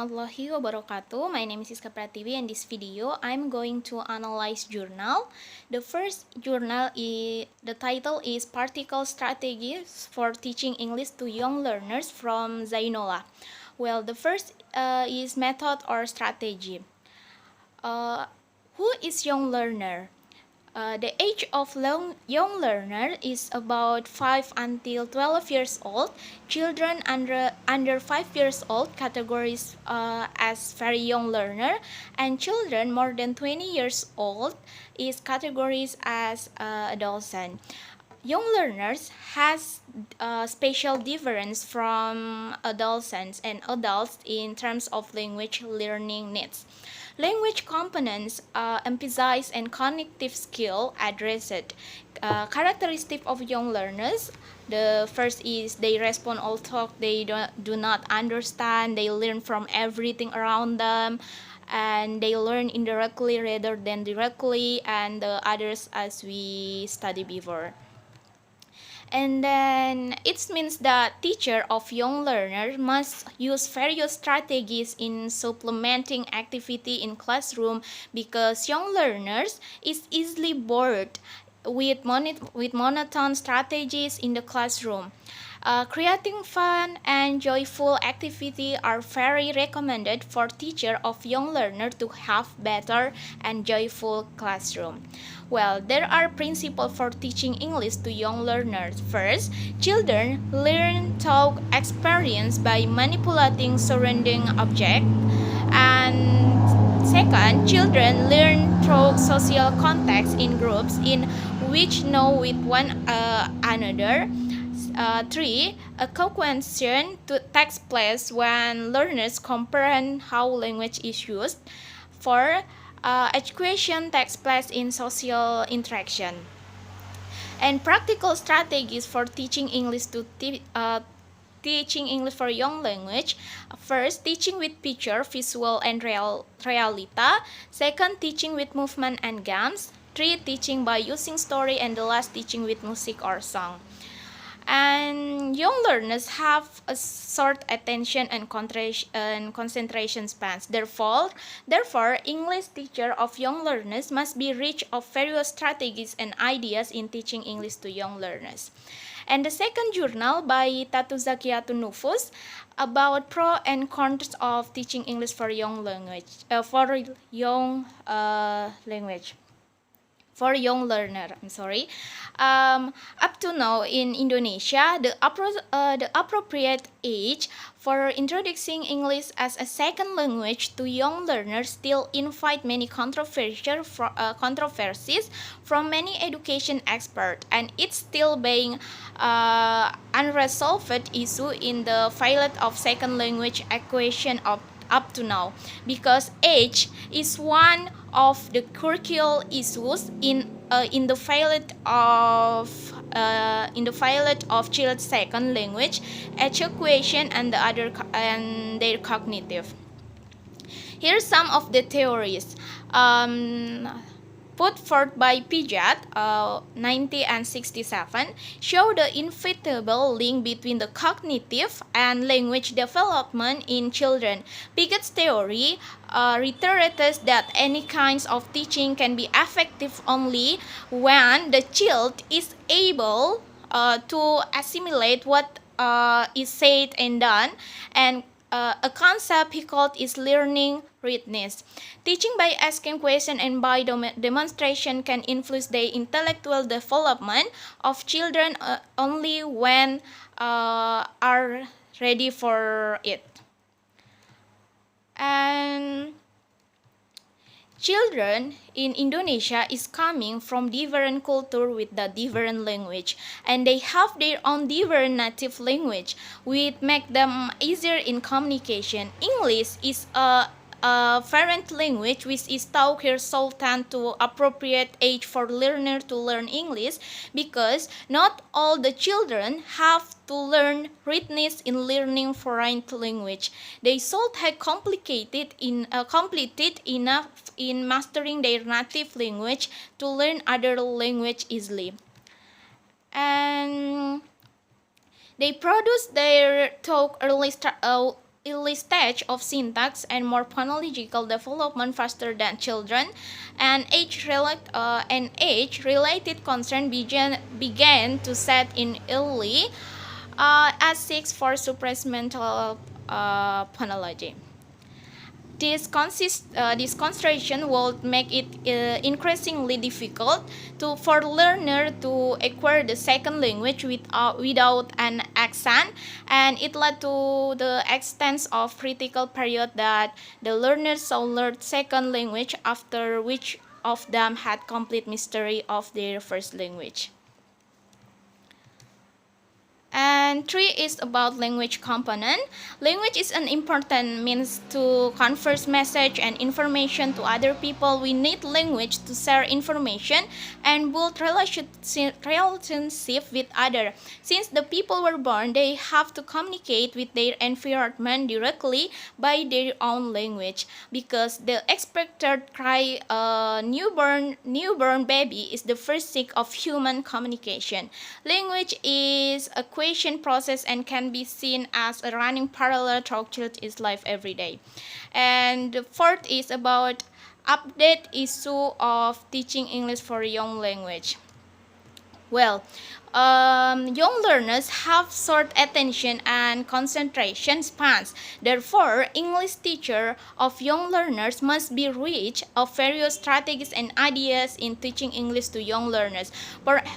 warahmatullahi wabarakatuh. My name is Siska Pratiwi. In this video, I'm going to analyze journal. The first journal the title is Practical Strategies for Teaching English to Young Learners from Zainola. Well, the first is method or strategy. Who is young learner? The age of young learner is about 5 until 12 years old. Children under 5 years old categories as very young learner, and children more than 20 years old is categories as adolescent. Young learners has special difference from adolescents and adults in terms of language learning needs. Language components emphasize and cognitive skill addressed. Characteristic of young learners. The first is they respond all talk, they do not understand, they learn from everything around them, and they learn indirectly rather than directly, and the others as we studied before. And then it means that teacher of young learners must use various strategies in supplementing activity in classroom because young learners is easily bored with monotone strategies in the classroom. Creating fun and joyful activity are very recommended for teacher of young learner to have better and joyful classroom. Well, there are principles for teaching English to young learners. First, children learn through experience by manipulating surrounding objects. And second, children learn through social context in groups in which know with one another. 3. A co-creation takes place when learners comprehend how language is used. 4. Education takes place in social interaction. And practical strategies for teaching English teaching English for young language. First, teaching with picture, visual, and realita. Second, teaching with movement and games. 3. Teaching by using story, and the last, teaching with music or song. And young learners have a short attention and concentration spans. Therefore, English teacher of young learners must be rich of various strategies and ideas in teaching English to young learners. And the second journal by Tatu Zakiyatun Nufus about pro and cons of teaching English for young language for young learner. Up to now in Indonesia, the appropriate age for introducing English as a second language to young learners still invite many controversies from many education experts, and it's still being unresolved issue in the field of second language equation up to now, because age is one of the crucial issues in the field of child's second language education and their cognitive. Here's some of the theories put forth by Pijat 90 and 67 show the inevitable link between the cognitive and language development in children. Piaget's theory reiterates that any kinds of teaching can be effective only when the child is able to assimilate what is said and done, and a concept he called is learning readiness. Teaching by asking questions and by demonstration can influence the intellectual development of children only when are ready for it. And children in Indonesia is coming from different culture with the different language, and they have their own different native language, which make them easier in communication. English is a foreign language which is taught here sultan to appropriate age for learner to learn English, because not all the children have to learn readiness in learning foreign language. They should have completed enough in mastering their native language to learn other language easily. And they produce their talk early stage of syntax and more phonological development faster than children, and age-related concern began to set in early at 6 for supramental phonology. This consideration would make it increasingly difficult for learner to acquire the second language without an accent, and it led to the extent of critical period that the learners should learn second language after which of them had complete mastery of their first language. And 3 is about language component. Language is an important means to convey message and information to other people. We need language to share information and build relationship with others. Since the people were born, they have to communicate with their environment directly by their own language, because the expected cry newborn baby is the first step of human communication. Language is a question process and can be seen as a running parallel through child's life every day. And the fourth is about update issue of teaching English for young language. Well, young learners have short attention and concentration spans. Therefore, English teachers of young learners must be rich of various strategies and ideas in teaching English to young learners.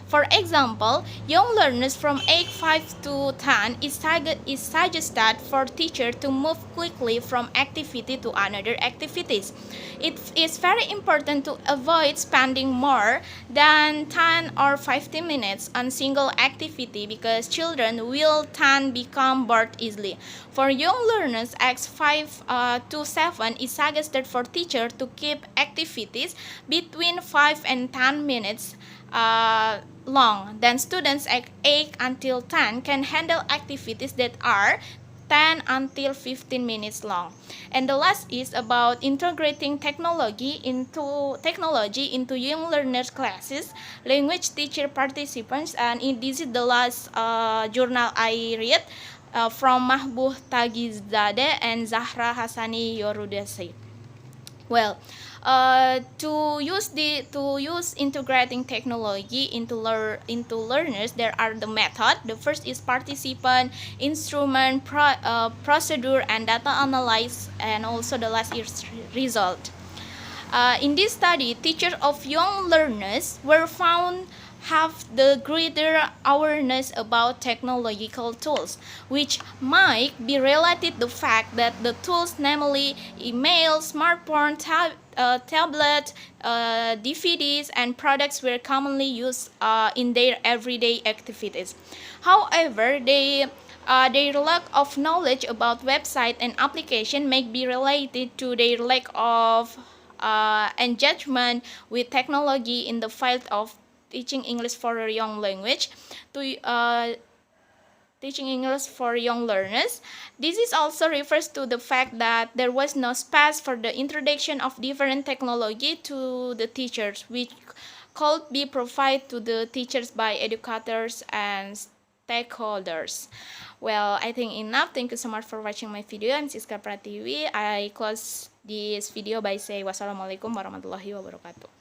For example, young learners from age 5 to 10 is suggested for teachers to move quickly from activity to another activities. It is very important to avoid spending more than 10 or 15 minutes on single activity, because children will tend become bored easily. For young learners aged 5 to 7, it is suggested for teachers to keep activities between 5 and 10 minutes long. Then students aged 8 until 10 can handle activities that are 10 until 15 minutes long. And the last is about integrating technology into young learners classes, language teacher participants, and this is the last journal I read from Mahbuh Tagizadeh and Zahra Hassani Yorudasi. Well, to use integrating technology into learners, there are the method. The first is participant, instrument, procedure, and data analysis, and also the last is result. In this study, teachers of young learners were found have the greater awareness about technological tools, which might be related to the fact that the tools, namely email, smartphone, tablet, DVDs, and products were commonly used in their everyday activities. However, their lack of knowledge about website and application may be related to their lack of engagement with technology in the field of teaching English for a young language, teaching English for young learners. This is also refers to the fact that there was no space for the introduction of different technology to the teachers, which could be provided to the teachers by educators and stakeholders. Well, I think enough. Thank you so much for watching my video. I'm Siska Pratiwi. I close this video by saying wassalamualaikum warahmatullahi wabarakatuh.